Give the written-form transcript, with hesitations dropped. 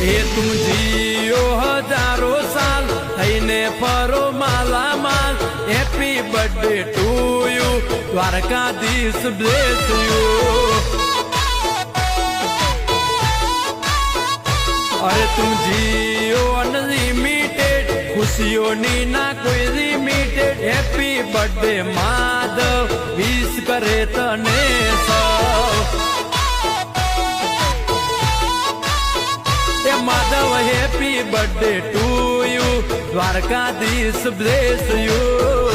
એ તું જીઓ હજારો સાલ થઈને ફરો માલામાલ happy birthday to you Dwarkadhish bless you અરે તું જીઓ અનલિમિટેડ ખુશીઓની ના કોઈ limited happy birthday Madhav wish કરે તને સૌ એ Madhav happy birthday to you Dwarkadhish bless you